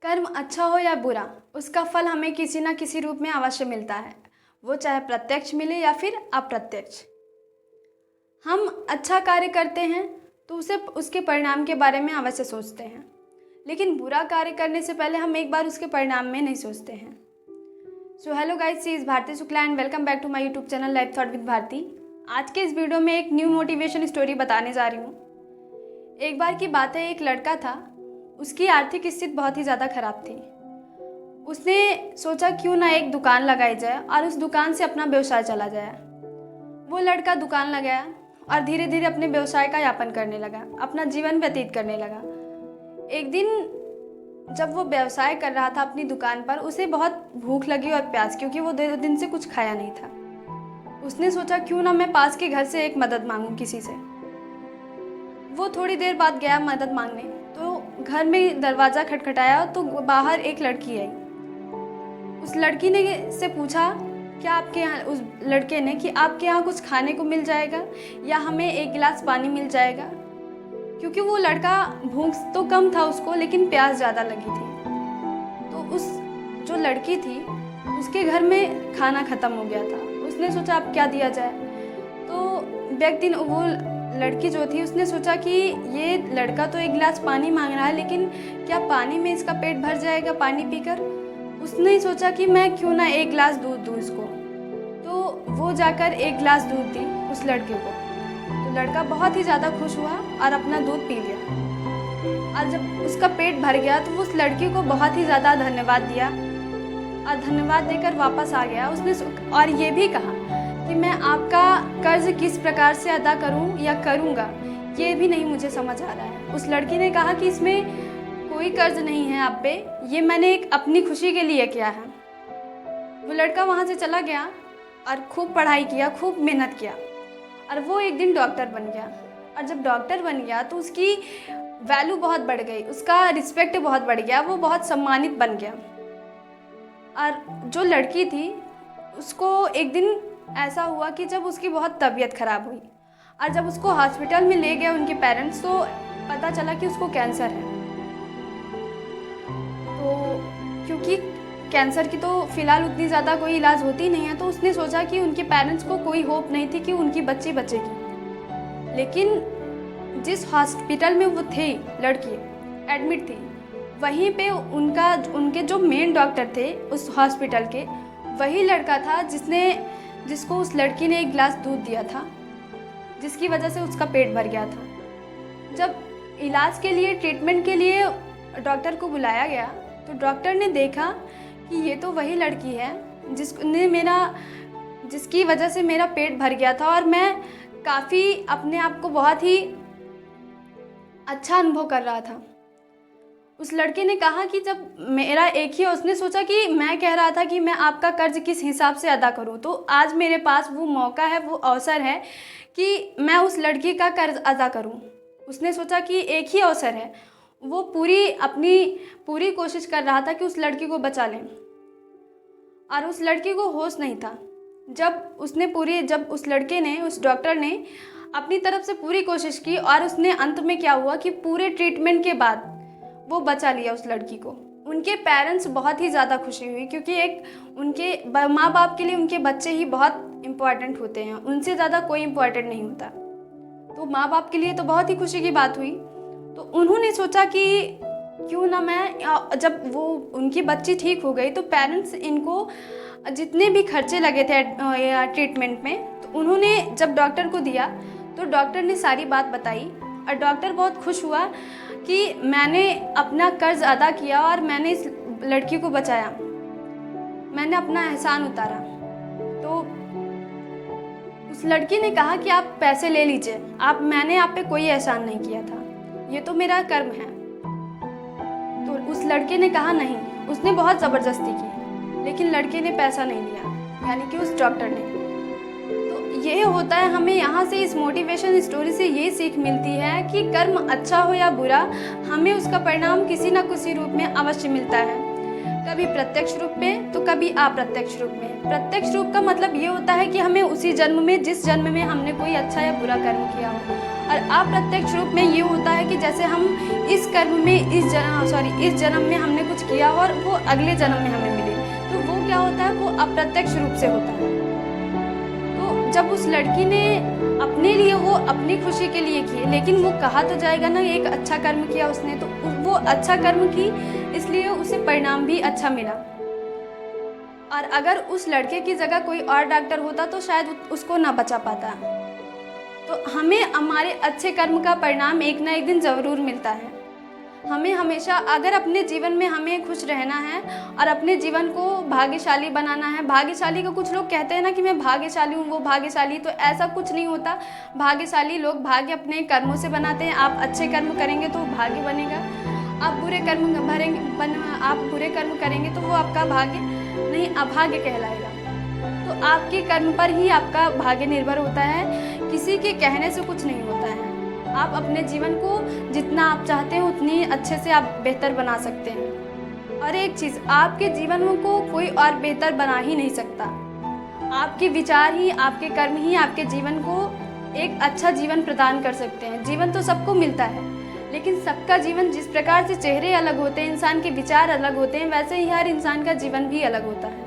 कर्म अच्छा हो या बुरा, उसका फल हमें किसी न किसी रूप में अवश्य मिलता है। वो चाहे प्रत्यक्ष मिले या फिर अप्रत्यक्ष। हम अच्छा कार्य करते हैं तो उसके परिणाम के बारे में अवश्य सोचते हैं, लेकिन बुरा कार्य करने से पहले हम एक बार उसके परिणाम में नहीं सोचते हैं। So hello guys, she is Bharti Shukla and welcome back to my YouTube channel life thought with Bharti. आज के इस वीडियो में एक न्यू मोटिवेशन स्टोरी बताने जा रही हूँ। एक बार की बात है, एक लड़का था। उसकी आर्थिक स्थिति बहुत ही ज़्यादा खराब थी। उसने सोचा क्यों ना एक दुकान लगाई जाए और उस दुकान से अपना व्यवसाय चला जाए। वो लड़का दुकान लगाया और धीरे धीरे अपने व्यवसाय का यापन करने लगा, अपना जीवन व्यतीत करने लगा। एक दिन जब वो व्यवसाय कर रहा था अपनी दुकान पर, उसे बहुत भूख लगी और प्यास, क्योंकि वो 2 दिन से कुछ खाया नहीं था। उसने सोचा क्यों ना मैं पास के घर से एक मदद मांगूं किसी से। वो थोड़ी देर बाद गया मदद मांगने, तो घर में दरवाज़ा खटखटाया तो बाहर एक लड़की आई। उस लड़की ने से पूछा क्या आपके यहाँ, उस लड़के ने, कि आपके यहाँ कुछ खाने को मिल जाएगा या हमें एक गिलास पानी मिल जाएगा, क्योंकि वो लड़का भूख तो कम था उसको, लेकिन प्यास ज़्यादा लगी थी। तो उस जो लड़की थी उसके घर में खाना ख़त्म हो गया था। उसने सोचा अब क्या दिया जाए। तो वो लड़की जो थी उसने सोचा कि ये लड़का तो एक गिलास पानी मांग रहा है, लेकिन क्या पानी में इसका पेट भर जाएगा पानी पीकर। उसने सोचा कि मैं क्यों ना एक गिलास दूध दूँ इसको। तो वो जाकर एक गिलास दूध दी उस लड़के को। तो लड़का बहुत ही ज़्यादा खुश हुआ और अपना दूध पी लिया। और जब उसका पेट भर गया तो उस लड़की को बहुत ही ज़्यादा धन्यवाद दिया और धन्यवाद देकर वापस आ गया। उसने और ये भी कहा कि मैं आपका कर्ज किस प्रकार से अदा करूं या करूंगा, ये भी नहीं मुझे समझ आ रहा है। उस लड़की ने कहा कि इसमें कोई कर्ज नहीं है आप पे, ये मैंने एक अपनी खुशी के लिए किया है। वो लड़का वहाँ से चला गया और खूब पढ़ाई किया, खूब मेहनत किया, और वो एक दिन डॉक्टर बन गया। और जब डॉक्टर बन गया तो उसकी वैल्यू बहुत बढ़ गई, उसका रिस्पेक्ट बहुत बढ़ गया, वो बहुत सम्मानित बन गया। और जो लड़की थी उसको एक दिन ऐसा हुआ कि जब उसकी बहुत तबीयत खराब हुई और जब उसको हॉस्पिटल में ले गए उनके पेरेंट्स, तो पता चला कि उसको कैंसर है। तो क्योंकि कैंसर की तो फ़िलहाल उतनी ज़्यादा कोई इलाज होती नहीं है, तो उसने सोचा कि उनके पेरेंट्स को कोई होप नहीं थी कि उनकी बच्ची बचेगी। लेकिन जिस हॉस्पिटल में वो थी, लड़की एडमिट थी, वहीं पे उनके जो मेन डॉक्टर थे उस हॉस्पिटल के, वही लड़का था जिसको उस लड़की ने एक गिलास दूध दिया था, जिसकी वजह से उसका पेट भर गया था। जब इलाज के लिए, ट्रीटमेंट के लिए डॉक्टर को बुलाया गया, तो डॉक्टर ने देखा कि ये तो वही लड़की है जिसकी वजह से मेरा पेट भर गया था और मैं काफ़ी अपने आप को बहुत ही अच्छा अनुभव कर रहा था। उस लड़के ने कहा कि जब मेरा एक ही, उसने सोचा कि मैं कह रहा था कि मैं आपका कर्ज किस हिसाब से अदा करूं, तो आज मेरे पास वो मौका है, वो अवसर है कि मैं उस लड़की का कर्ज अदा करूं। उसने सोचा कि एक ही अवसर है। वो अपनी पूरी कोशिश कर रहा था कि उस लड़की को बचा लें, और उस लड़की को होश नहीं था। जब उस डॉक्टर ने अपनी तरफ से पूरी कोशिश की, और उसने अंत में क्या हुआ कि पूरे ट्रीटमेंट के बाद वो बचा लिया उस लड़की को। उनके पेरेंट्स बहुत ही ज़्यादा खुशी हुई, क्योंकि उनके माँ बाप के लिए उनके बच्चे ही बहुत इम्पोर्टेंट होते हैं, उनसे ज़्यादा कोई इम्पोर्टेंट नहीं होता। तो माँ बाप के लिए तो बहुत ही खुशी की बात हुई। तो उन्होंने सोचा कि क्यों ना जब वो उनकी बच्ची ठीक हो गई, तो पेरेंट्स इनको जितने भी खर्चे लगे थे ट्रीटमेंट में, तो उन्होंने जब डॉक्टर को दिया, तो डॉक्टर ने सारी बात बताई और डॉक्टर बहुत खुश हुआ कि मैंने अपना कर्ज अदा किया और मैंने इस लड़की को बचाया, मैंने अपना एहसान उतारा। तो उस लड़की ने कहा कि आप पैसे ले लीजिए, मैंने आप पे कोई एहसान नहीं किया था, ये तो मेरा कर्म है। तो उस लड़के ने कहा नहीं। उसने बहुत ज़बरदस्ती की, लेकिन लड़के ने पैसा नहीं लिया, यानी कि उस डॉक्टर ने। तो ये होता है, हमें यहाँ से इस मोटिवेशन स्टोरी से ये सीख मिलती है कि कर्म अच्छा हो या बुरा, हमें उसका परिणाम किसी न किसी रूप में अवश्य मिलता है। कभी प्रत्यक्ष रूप में तो कभी अप्रत्यक्ष रूप में। प्रत्यक्ष रूप का मतलब ये होता है कि हमें उसी जन्म में, जिस जन्म में हमने कोई अच्छा या बुरा कर्म किया हो, और अप्रत्यक्ष रूप में ये होता है कि जैसे हम इस कर्म में इस जन्म में हमने कुछ किया हो और वो अगले जन्म में हमें मिले, तो वो क्या होता है, वो अप्रत्यक्ष रूप से होता है। तो जब उस लड़की ने अपने लिए, वो अपनी खुशी के लिए किए, लेकिन वो कहा तो जाएगा ना एक अच्छा कर्म किया उसने, तो वो अच्छा कर्म की, इसलिए उसे परिणाम भी अच्छा मिला। और अगर उस लड़के की जगह कोई और डॉक्टर होता तो शायद उसको ना बचा पाता। तो हमें हमारे अच्छे कर्म का परिणाम एक ना एक दिन ज़रूर मिलता है। हमें हमेशा, अगर अपने जीवन में हमें खुश रहना है और अपने जीवन को भाग्यशाली बनाना है, भाग्यशाली को कुछ लोग कहते हैं ना कि मैं भाग्यशाली हूँ, वो भाग्यशाली, तो ऐसा कुछ नहीं होता। भाग्यशाली लोग भाग्य अपने कर्मों से बनाते हैं। आप अच्छे कर्म करेंगे तो भाग्य बनेगा, आप बुरे कर्म करेंगे तो वो आपका भाग्य नहीं, अभाग्य कहलाएगा। तो आपके कर्म पर ही आपका भाग्य निर्भर होता है, किसी के कहने से कुछ नहीं होता है। आप अपने जीवन को जितना आप चाहते हैं उतनी अच्छे से आप बेहतर बना सकते हैं। और एक चीज़, आपके जीवन को कोई और बेहतर बना ही नहीं सकता। आपके विचार ही, आपके कर्म ही आपके जीवन को एक अच्छा जीवन प्रदान कर सकते हैं। जीवन तो सबको मिलता है, लेकिन सबका जीवन, जिस प्रकार से चेहरे अलग होते हैं, इंसान के विचार अलग होते हैं, वैसे ही हर इंसान का जीवन भी अलग होता है।